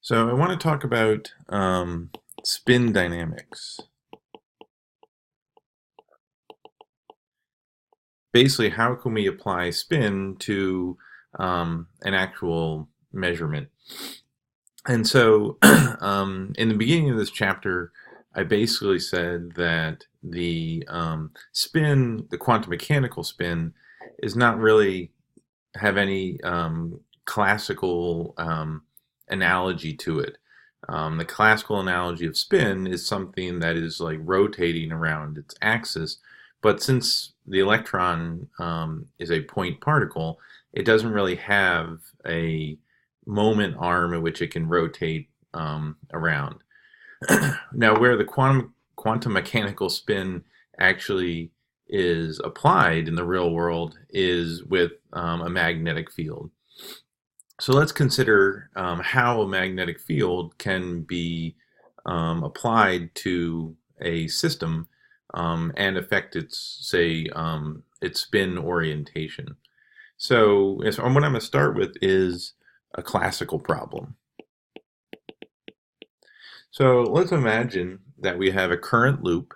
So I want to talk about spin dynamics. Basically, how can we apply spin to an actual measurement? And so in the beginning of this chapter, I basically said that the spin, the quantum mechanical spin, is not really have any classical analogy to it. The classical analogy of spin is something that is like rotating around its axis, but since the electron is a point particle, it doesn't really have a moment arm in which it can rotate around. Now, where the quantum mechanical spin actually is applied in the real world is with a magnetic field. So let's consider how a magnetic field can be applied to a system and affect its, say, its spin orientation. So what I'm going to start with is a classical problem. So let's imagine that we have a current loop,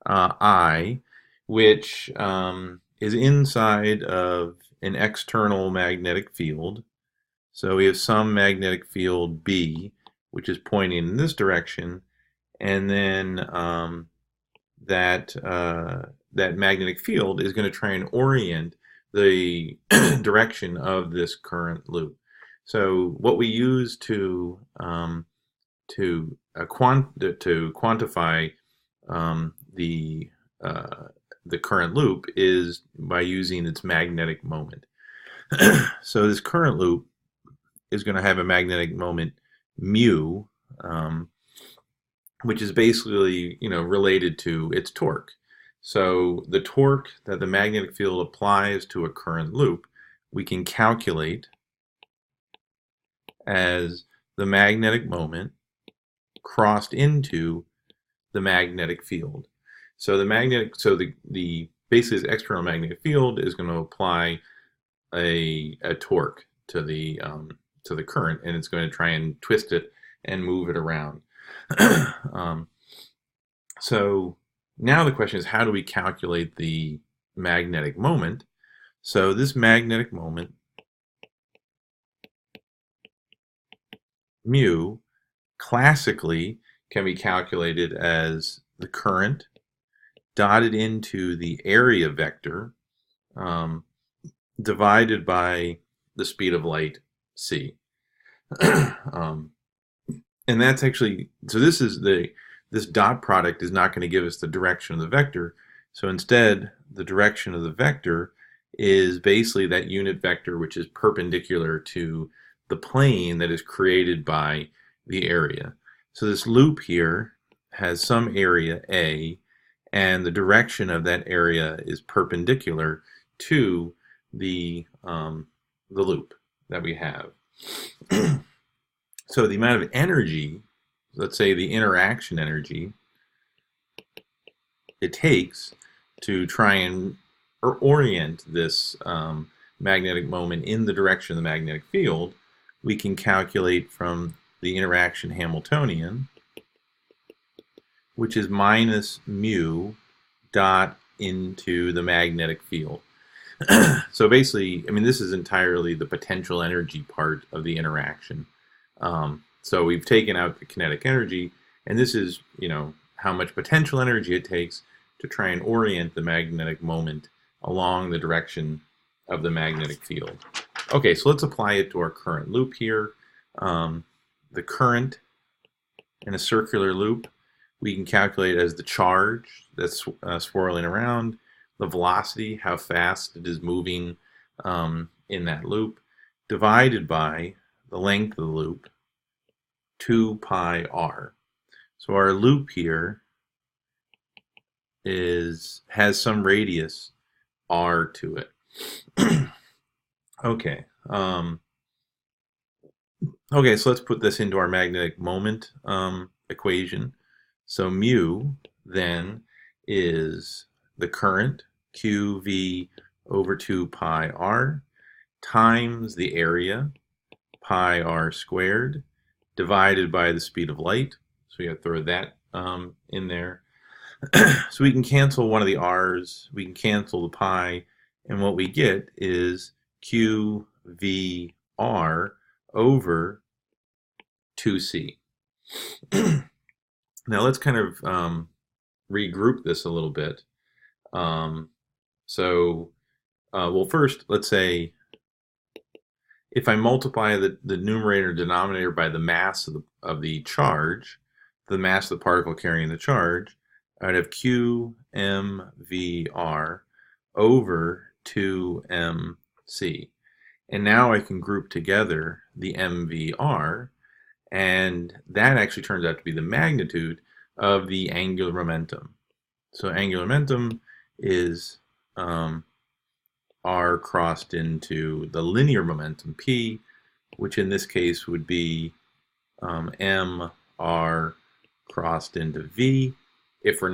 I, which is inside of an external magnetic field. So we have some magnetic field B, which is pointing in this direction, and then that magnetic field is going to try and orient the direction of this current loop. So what we use to quantify the current loop is by using its magnetic moment. So this current loop is going to have a magnetic moment mu, which is basically related to its torque. So the torque that the magnetic field applies to a current loop, we can calculate as the magnetic moment crossed into the magnetic field. So the basically this external magnetic field is going to apply a torque to the current, and it's going to try and twist it and move it around. So now the question is, how do we calculate the magnetic moment? So this magnetic moment, mu, classically can be calculated as the current dotted into the area vector divided by the speed of light, c. And that's actually, so this dot product is not going to give us the direction of the vector. So instead, the direction of the vector is basically that unit vector which is perpendicular to the plane that is created by the area. So this loop here has some area A, and the direction of that area is perpendicular to the loop that we have. So the amount of energy, let's say the interaction energy, it takes to try and orient this magnetic moment in the direction of the magnetic field, we can calculate from the interaction Hamiltonian, which is minus mu dot into the magnetic field. So basically, I mean, this is entirely the potential energy part of the interaction. So we've taken out the kinetic energy, and this is, how much potential energy it takes to try and orient the magnetic moment along the direction of the magnetic field. Okay, so let's apply it to our current loop here. The current in a circular loop, we can calculate as the charge that's swirling around, the velocity, how fast it is moving in that loop, divided by the length of the loop, 2 pi r. So our loop here has some radius r to it. Okay. Okay, so let's put this into our magnetic moment equation. So mu then is the current, qv over 2 pi r, times the area, pi r squared divided by the speed of light. So we got to throw that in there. So we can cancel one of the r's, we can cancel the pi, and what we get is qvr over 2c. Now let's kind of regroup this a little bit. Well, first, let's say if I multiply the numerator and denominator by the mass of the charge, the mass of the particle carrying the charge, I'd have qmvr over 2mc. And now I can group together the mvr, and that actually turns out to be the magnitude of the angular momentum. So angular momentum is r crossed into the linear momentum p, which in this case would be m r crossed into v, if we're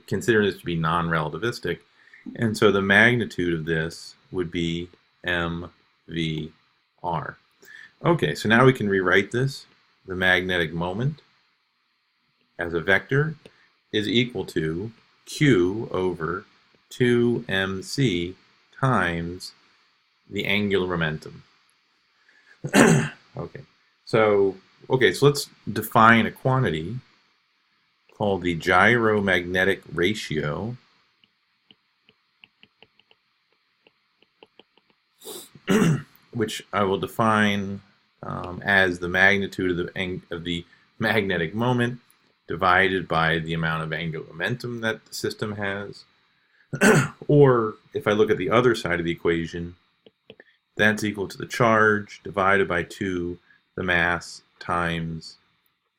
considering this to be non-relativistic. And so the magnitude of this would be m v r. Okay, so now we can rewrite this. The magnetic moment as a vector is equal to q over 2mc times the angular momentum. So let's define a quantity called the gyromagnetic ratio, which I will define as the magnitude of the magnetic moment divided by the amount of angular momentum that the system has. Or if I look at the other side of the equation, that's equal to the charge divided by 2, the mass, times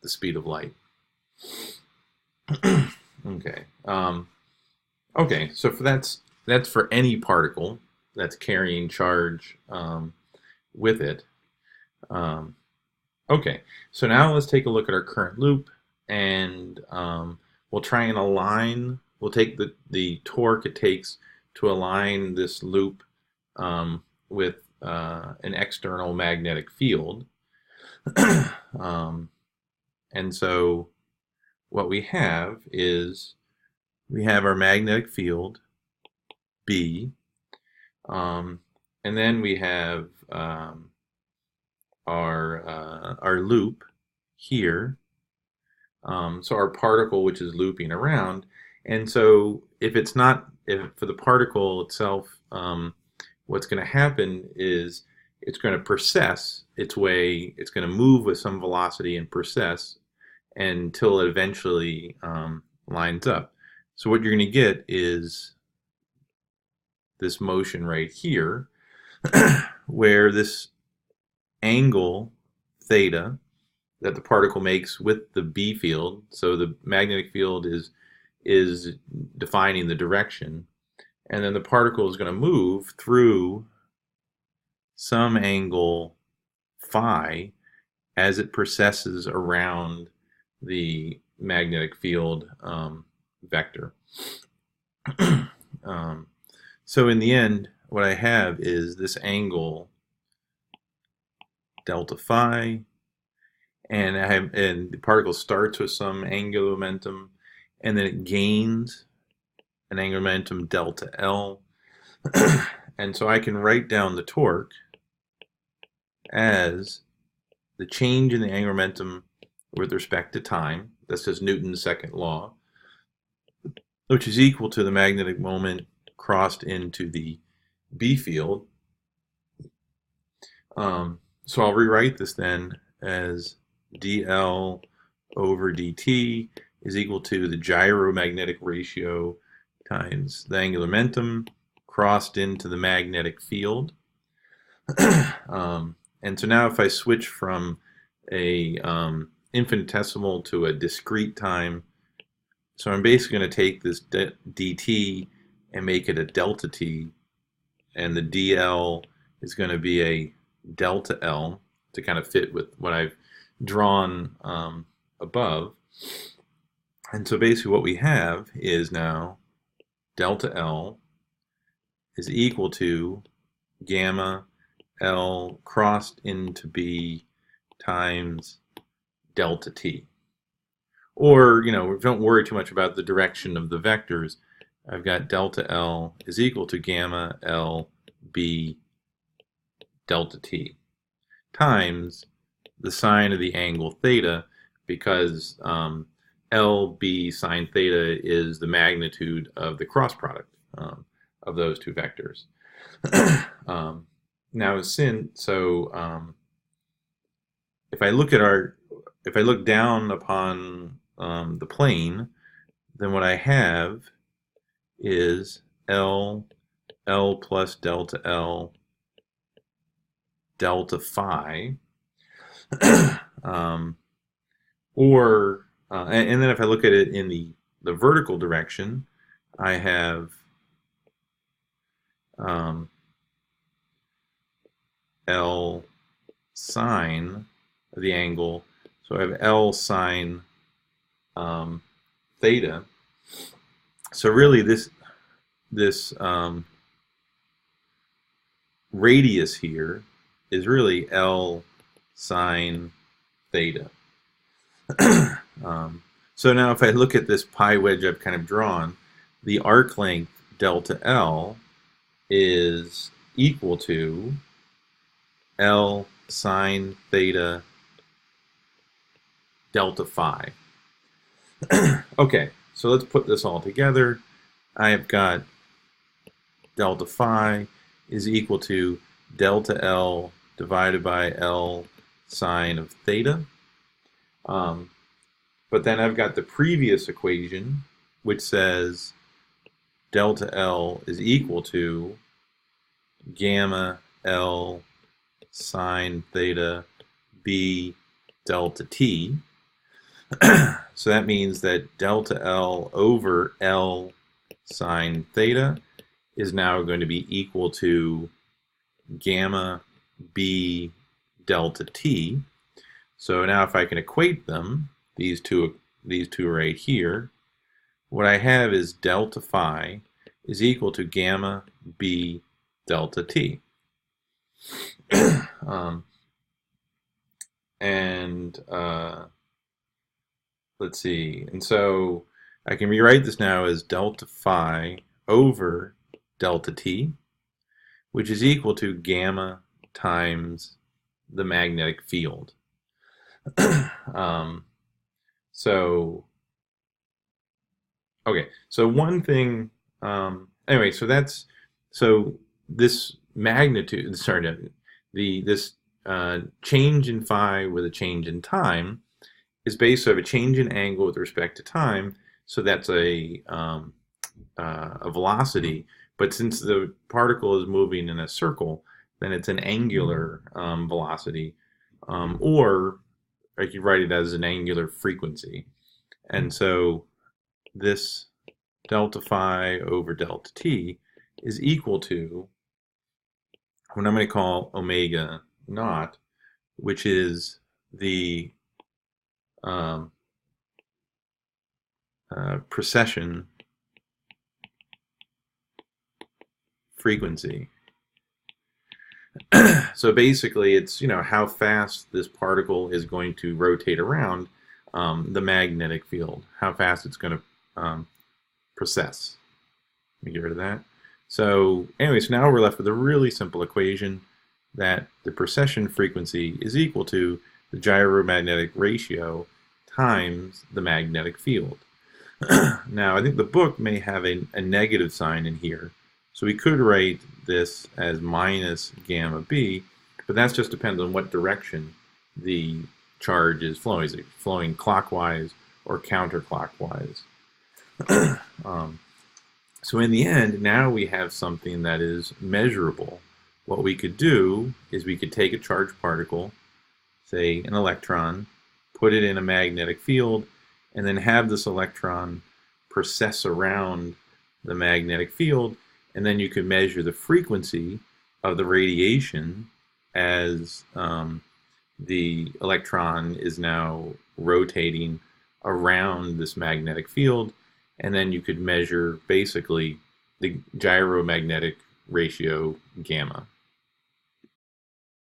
the speed of light. So that's for any particle that's carrying charge with it. So now let's take a look at our current loop, and we'll try and align. We'll take the torque it takes to align this loop with an external magnetic field. And so what we have is we have our magnetic field B, and then we have our loop here. So our particle, which is looping around. And so if for the particle itself, what's going to happen is it's going to precess its way. It's going to move with some velocity and precess until it eventually lines up. So what you're going to get is this motion right here, where this angle theta that the particle makes with the B field, so the magnetic field is defining the direction, and then the particle is going to move through some angle phi as it precesses around the magnetic field vector. So in the end, what I have is this angle delta phi, and the particle starts with some angular momentum, and then it gains an angular momentum delta L. And so I can write down the torque as the change in the angular momentum with respect to time. That's just Newton's second law, which is equal to the magnetic moment crossed into the B field. So I'll rewrite this then as dl over dt is equal to the gyromagnetic ratio times the angular momentum crossed into the magnetic field. And so now if I switch from a infinitesimal to a discrete time, so I'm basically going to take this dt and make it a delta t, and the dl is going to be a delta L to kind of fit with what I've drawn above. And so basically what we have is now delta L is equal to gamma L crossed into B times delta t. Or, don't worry too much about the direction of the vectors. I've got delta L is equal to gamma L B delta t times the sine of the angle theta, because LB sine theta is the magnitude of the cross product of those two vectors. Now, if I look down upon the plane, then what I have is L plus delta L delta phi, and then if I look at it in the vertical direction, I have L sine of the angle. So I have L sine theta. So really this radius here is really L sine theta. So now if I look at this pi wedge I've kind of drawn, the arc length delta L is equal to L sine theta delta phi. Okay, so let's put this all together. I've got delta phi is equal to delta L divided by L sine of theta. But then I've got the previous equation, which says delta L is equal to gamma L sine theta B delta t. So that means that delta L over L sine theta is now going to be equal to gamma B delta t. So now if I can equate them, these two right here, what I have is delta phi is equal to gamma B delta t. Let's see, and so I can rewrite this now as delta phi over delta t, which is equal to gamma times the magnetic field. So one thing, anyway, so this magnitude, this change in phi with a change in time is based on a change in angle with respect to time. So that's a velocity, but since the particle is moving in a circle, then it's an angular velocity, or I could write it as an angular frequency. And so this delta phi over delta t is equal to what I'm going to call omega naught, which is the precession frequency. So basically it's how fast this particle is going to rotate around the magnetic field, how fast it's going to precess. Let me get rid of that. So anyways, now we're left with a really simple equation that the precession frequency is equal to the gyromagnetic ratio times the magnetic field. Now I think the book may have a negative sign in here, so we could write this as minus gamma b, but that just depends on what direction the charge is flowing. Is it flowing clockwise or counterclockwise? So in the end, now we have something that is measurable. What we could do is we could take a charged particle, say an electron, put it in a magnetic field, and then have this electron precess around the magnetic field, and then you can measure the frequency of the radiation as the electron is now rotating around this magnetic field, and then you could measure basically the gyromagnetic ratio gamma.